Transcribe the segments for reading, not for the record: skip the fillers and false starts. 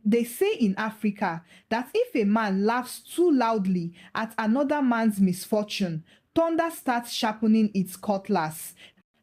They say in Africa that if a man laughs too loudly at another man's misfortune, thunder starts sharpening its cutlass.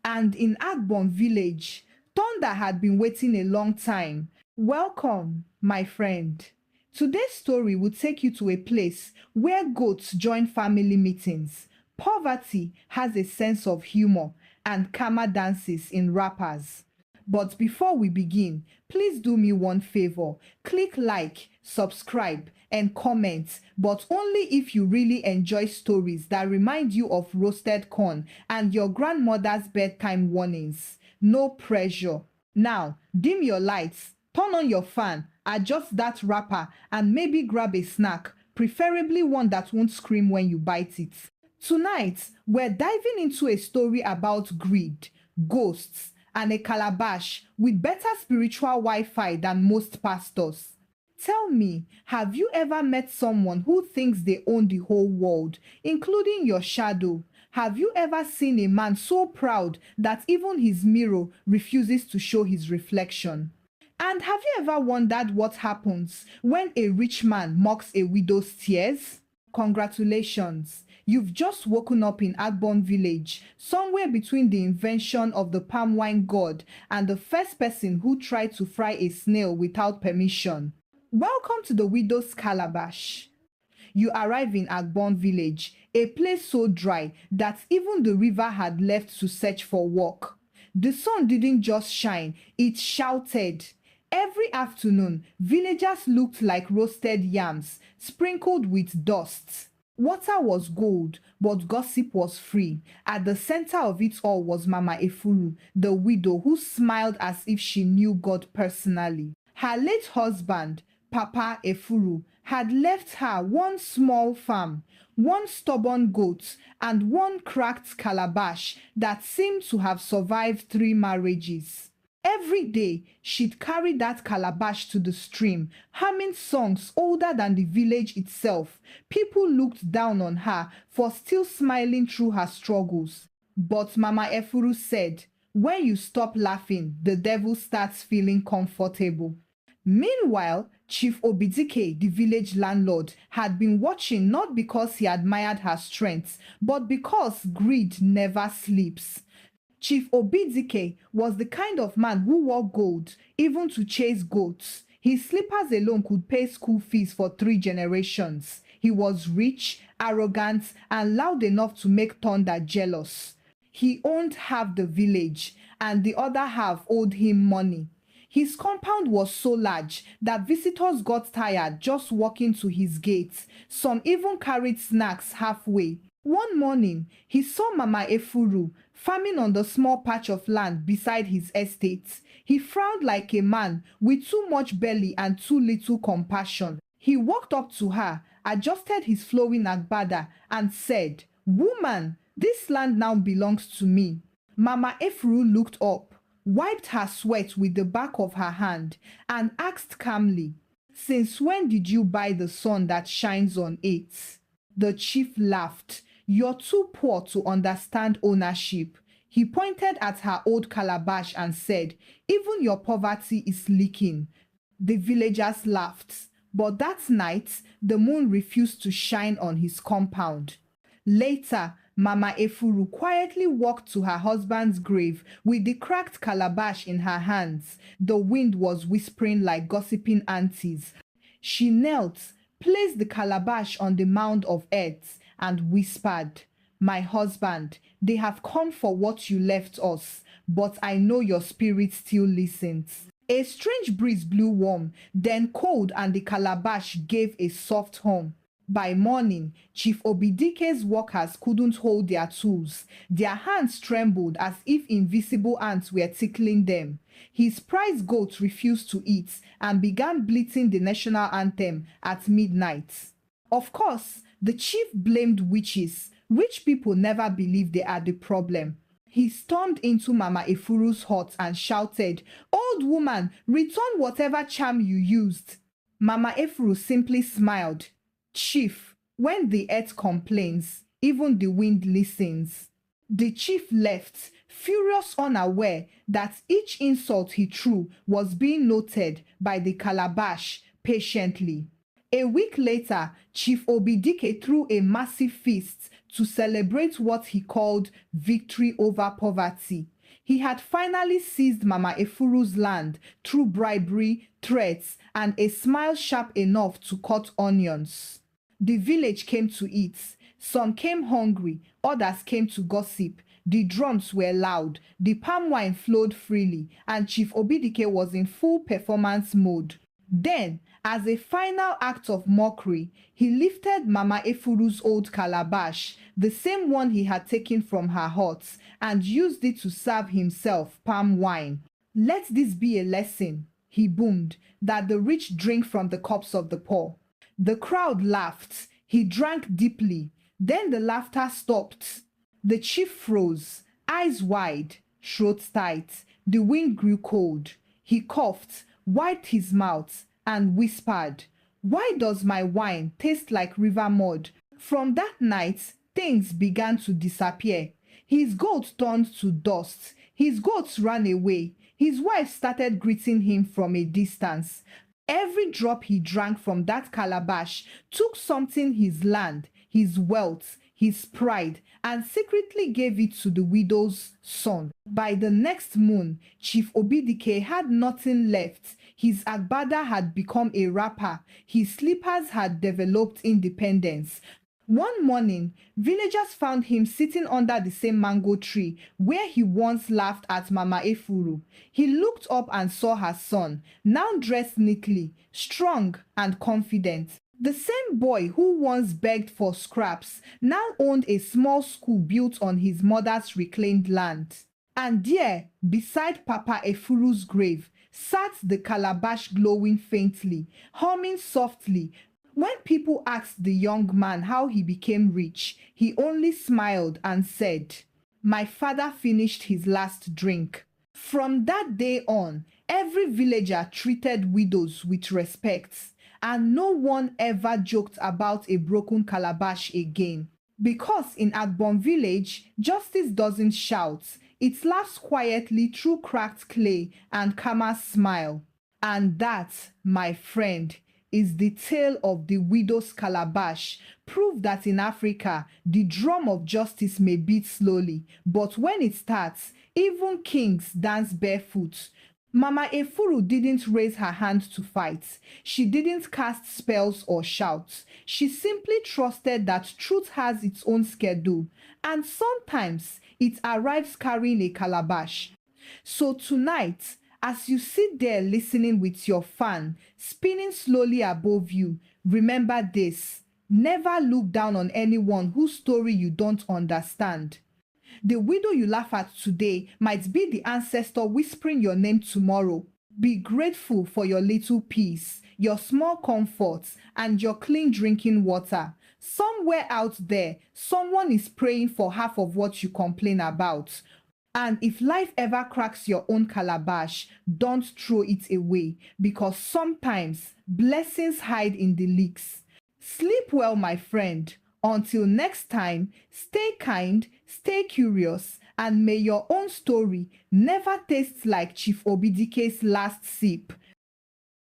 And in Agbon village, thunder had been waiting a long time. Welcome, my friend. Today's story will take you to a place where goats join family meetings. Poverty has a sense of humor and kama dances in rappers. But before we begin, please do me one favor. Click like, subscribe, and comment, but only if you really enjoy stories that remind you of roasted corn and your grandmother's bedtime warnings. No pressure. Now, dim your lights, turn on your fan, adjust that wrapper, and maybe grab a snack, preferably one that won't scream when you bite it. Tonight, we're diving into a story about greed, ghosts, and a calabash with better spiritual Wi-Fi than most pastors. Tell me, have you ever met someone who thinks they own the whole world, including your shadow? Have you ever seen a man so proud that even his mirror refuses to show his reflection? And have you ever wondered what happens when a rich man mocks a widow's tears? Congratulations, you've just woken up in Agbon village, somewhere between the invention of the palm wine god and the first person who tried to fry a snail without permission. Welcome to the widow's calabash. You arrive in Agbon village, a place so dry that even the river had left to search for work. The sun didn't just shine, it shouted. Every afternoon, villagers looked like roasted yams, sprinkled with dust. Water was gold, but gossip was free. At the center of it all was Mama Efuru, the widow who smiled as if she knew God personally. Her late husband, Papa Efuru, had left her one small farm, one stubborn goat, and one cracked calabash that seemed to have survived 3 marriages. Every day, she'd carry that calabash to the stream, humming songs older than the village itself. People looked down on her for still smiling through her struggles. But Mama Efuru said, when you stop laughing, the devil starts feeling comfortable. Meanwhile, Chief Obidike, the village landlord, had been watching not because he admired her strength, but because greed never sleeps. Chief Obidike was the kind of man who wore gold, even to chase goats. His slippers alone could pay school fees for 3 generations. He was rich, arrogant, and loud enough to make thunder jealous. He owned half the village, and the other half owed him money. His compound was so large that visitors got tired just walking to his gates. Some even carried snacks halfway. One morning, he saw Mama Efuru farming on the small patch of land beside his estate. He frowned like a man with too much belly and too little compassion. He walked up to her, adjusted his flowing agbada, and said, "Woman, this land now belongs to me." Mama Efuru looked up, wiped her sweat with the back of her hand, and asked calmly, "Since when did you buy the sun that shines on it?" The chief laughed. "You're too poor to understand ownership." He pointed at her old calabash and said, "Even your poverty is leaking." The villagers laughed, but that night, the moon refused to shine on his compound. Later, Mama Efuru quietly walked to her husband's grave with the cracked calabash in her hands. The wind was whispering like gossiping aunties. She knelt, placed the calabash on the mound of earth, and whispered, "My husband, they have come for what you left us, but I know your spirit still listens." A strange breeze blew warm, then cold, and the calabash gave a soft hum. By morning, Chief Obidike's workers couldn't hold their tools. Their hands trembled as if invisible ants were tickling them. His prize goat refused to eat and began bleating the national anthem at midnight. Of course, the chief blamed witches. Rich people never believe they are the problem. He stormed into Mama Efuru's hut and shouted, "Old woman, return whatever charm you used." Mama Efuru simply smiled. "Chief, when the earth complains, even the wind listens." The chief left, furious, unaware that each insult he threw was being noted by the calabash, patiently. A week later, Chief Obidike threw a massive feast to celebrate what he called victory over poverty. He had finally seized Mama Efuru's land through bribery, threats, and a smile sharp enough to cut onions. The village came to eat. Some came hungry, others came to gossip. The drums were loud, the palm wine flowed freely, and Chief Obidike was in full performance mode. Then, as a final act of mockery, he lifted Mama Efuru's old calabash, the same one he had taken from her hut, and used it to serve himself palm wine. "Let this be a lesson," he boomed, "that the rich drink from the cups of the poor." The crowd laughed. He drank deeply. Then the laughter stopped. The chief froze, eyes wide, throat tight. The wind grew cold. He coughed, wiped his mouth, and whispered, "Why does my wine taste like river mud?" From that night, things began to disappear. His goat turned to dust. His goats ran away. His wife started greeting him from a distance. Every drop he drank from that calabash took something his land, his wealth, his pride, and secretly gave it to the widow's son. By the next moon, Chief Obidike had nothing left. His agbada had become a wrapper. His slippers had developed independence. One morning, villagers found him sitting under the same mango tree where he once laughed at Mama Efuru. He looked up and saw her son, now dressed neatly, strong and confident. The same boy who once begged for scraps now owned a small school built on his mother's reclaimed land. And there, beside Papa Efuru's grave, sat the calabash glowing faintly, humming softly. When people asked the young man how he became rich, he only smiled and said, "My father finished his last drink." From that day on, every villager treated widows with respect, and no one ever joked about a broken calabash again. Because in Agbon village, justice doesn't shout, it laughs quietly through cracked clay and Kama's smile. And that, my friend, is the tale of the widow's calabash, proof that in Africa, the drum of justice may beat slowly, but when it starts, even kings dance barefoot. Mama Efuru didn't raise her hand to fight. She didn't cast spells or shout. She simply trusted that truth has its own schedule, and sometimes it arrives carrying a calabash. So tonight, as you sit there listening with your fan spinning slowly above you, remember this: never look down on anyone whose story you don't understand. The widow you laugh at today might be the ancestor whispering your name tomorrow. Be grateful for your little peace, your small comforts, and your clean drinking water. Somewhere out there, someone is praying for half of what you complain about. And if life ever cracks your own calabash, don't throw it away, because sometimes blessings hide in the leaks. Sleep well, my friend. Until next time, stay kind, stay curious, and may your own story never taste like Chief Obidike's last sip.